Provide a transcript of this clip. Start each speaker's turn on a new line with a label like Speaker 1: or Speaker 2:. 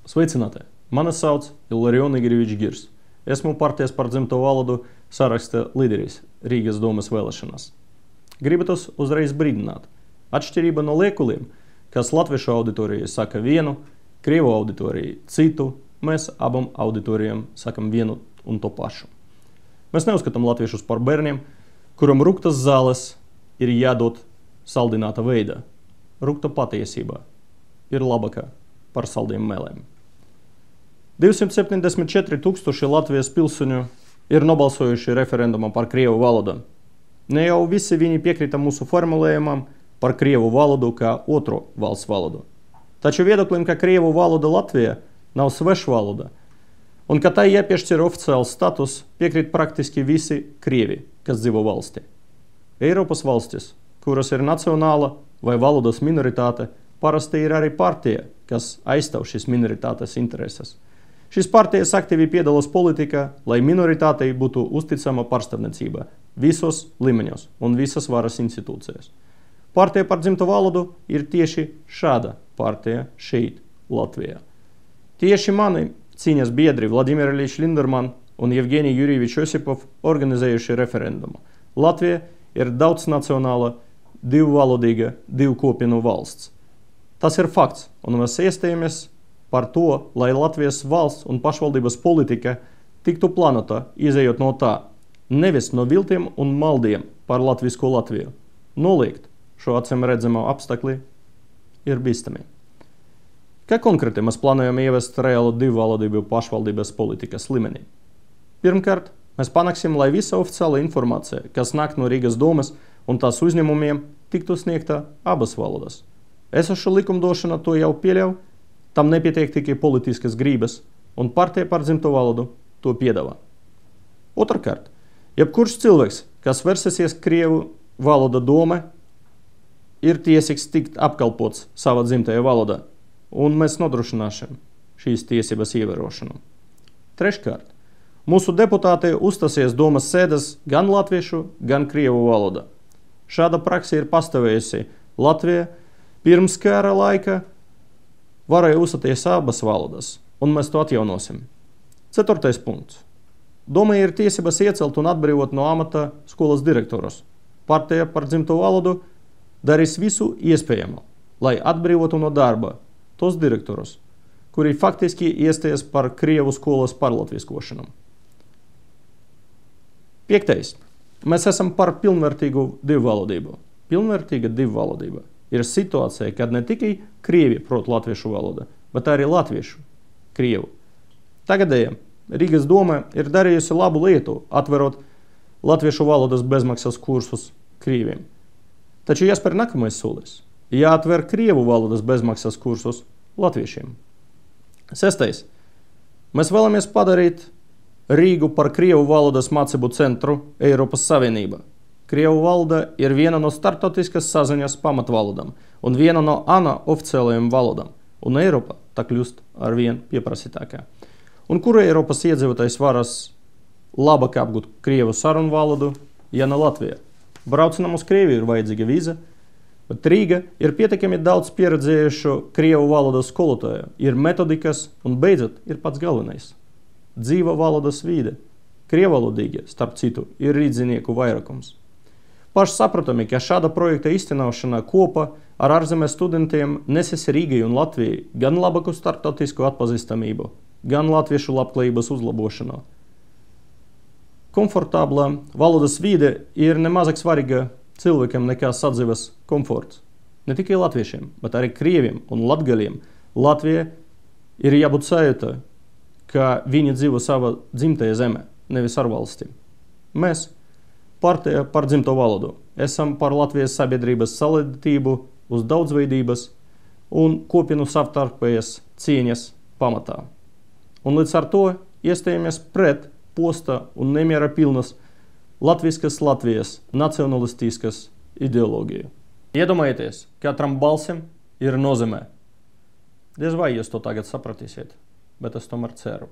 Speaker 1: Sveicināti! Mani sauc Ilarion Igorievičs Girs. Esmu partijas par dzimto valodu saraksta līderis Rīgas domas vēlēšanās. Gribatos uzreiz brīdināt. Atšķirība no liekuliem, kas latviešu auditorijai saka vienu, krievu auditorijai citu, mēs abam auditorijām sakam vienu un to pašu. Mēs neuzskatām latviešus par bērniem, kuram ruktas zāles ir jādod saldināta veidā. Rukta patiesībā ir labākā par saldiem mēlēm. 274 000 Latvijas pilsoņu ir nobalsojuši referendumā par krievu valodu. Ne jau visi viņi piekrita mūsu formulējumam par krievu valodu kā otro valsts valodu. Taču viedoklim, ka krievu valoda Latvijā nav sveša valoda, un ka tai jāpiešķir oficiāls status, piekrīt praktiski visi krievi, kas dzīvo valstī. Eiropas valstis, kuras ir nacionāla vai valodas minoritāte, parasti ir arī partija, kas aizstāv šīs minoritātes intereses. Šīs partijas aktīvi piedalās politikā, lai minoritātei būtu uzticama pārstāvniecība visos līmeņos un visas varas institūcijas. Partija par dzimto valodu ir tieši šāda partija šeit, Latvijā. Tieši mani cīņas biedri Vladimir Iļičs Linderman un Jevgenij Jurjevičs Osipov organizējuši referendumu. Latvija ir daudznacionāla, divvalodīga, divkopienu valsts. Tas ir fakts, un mēs iestājamies par to, lai Latvijas valsts un pašvaldības politika tiktu plānota, izējot no tā, nevis no viltiem un maldiem par latvisko Latviju. Noliegt šo acīm redzamo apstākli ir bīstami. Kā konkrēti mēs plānojam ievest reālu divvalodību pašvaldības politikas līmenī? Pirmkārt, mēs panāksim, lai visa oficiāla informācija, kas nāk no Rīgas domas un tās uzņēmumiem, tiktu sniegta abas valodas. Esoša likumdošana to jau pieļauj, tam nepietiek tikai politiskas gribas, un partija par dzimto valodu to piedāvā. Otrkārt, jebkurš cilvēks, kas versisies krievu valoda doma, ir tiesīgs tikt apkalpots savā dzimtajā valodā, un mēs nodrošināsim šīs tiesības ievērošanu. Treškārt, mūsu deputāti uzstāsies domas sēdes gan latviešu, gan krievu valodā. Šāda praksa ir pastāvējusi Latvijā pirms kara laika, varēja uzstāties abas valodas, un mēs to atjaunosim. Ceturtais punkts. Domai ir tiesības iecelt un atbrīvot no amata skolas direktorus. Partija par dzimto valodu darīs visu iespējamo, lai atbrīvotu no darba tos direktorus, kuri faktiski iestājas par krievu skolas pārlatviskošanu. Piektais. Mēs esam par pilnvērtīgu divvalodību. Pilnvērtīga divvalodība ir situācija, kad ne tikai krievi prot latviešu valodu, bet arī latviešu krievu. Tagadējā Rīgas doma ir darījusi labu lietu, atverot latviešu valodas bezmaksas kursus krieviem. Taču jāspēr nākamais solis. Jāatver krievu valodas bezmaksas kursus latviešiem. Sestais. Mēs vēlamies padarīt Rīgu par krievu valodas mācību centru Eiropas Savienībā. Krievu valoda ir viena no starptautiskas saziņas pamatvalodām un viena no ANO oficiālajām valodām, un Eiropa tā kļūst arvien pieprasītākā. Un kura Eiropas iedzīvotājs varas labāk apgūt krievu sarunu valodu, ja ne Latvijā? Braucinām uz Krieviju ir vajadzīga vīza, bet Rīga ir pietiekami daudz pieredzējušu krievu valodas skolotāju, ir metodikas un beidzot ir pats galvenais – dzīva valodas vīde. Krievalodīgi, starp citu, ir rīdzinieku vairākums. Pašsaprotami, ka šāda projekta īstenošana kopā ar ārzemēs studentiem neses Rīgai un Latvijai gan labāku starptautisku atpazīstamību, gan latviešu labklājības uzlabošanu. Komfortabla valodas vide ir nemazāk svarīga cilvēkam nekā sadzīves komforts. Ne tikai latviešiem, bet arī krieviem un latgaļiem Latvijai ir jābūt sajūta, ka viņi dzīvo savā dzimtajā zemē, nevis ārvalstīm. Mēs, partija par dzimto valodu, esam par Latvijas sabiedrības solidaritību uz daudzveidības un kopienu savstarpējas cieņas pamatā. Un līdz ar to iestājamies pret posta un nemiera pilnas latviskas Latvijas nacionalistiskas ideoloģiju. Iedomājieties, katram balsim ir nozīmē. Diez vai jūs to tagad sapratīsiet, bet es tomēr ceru.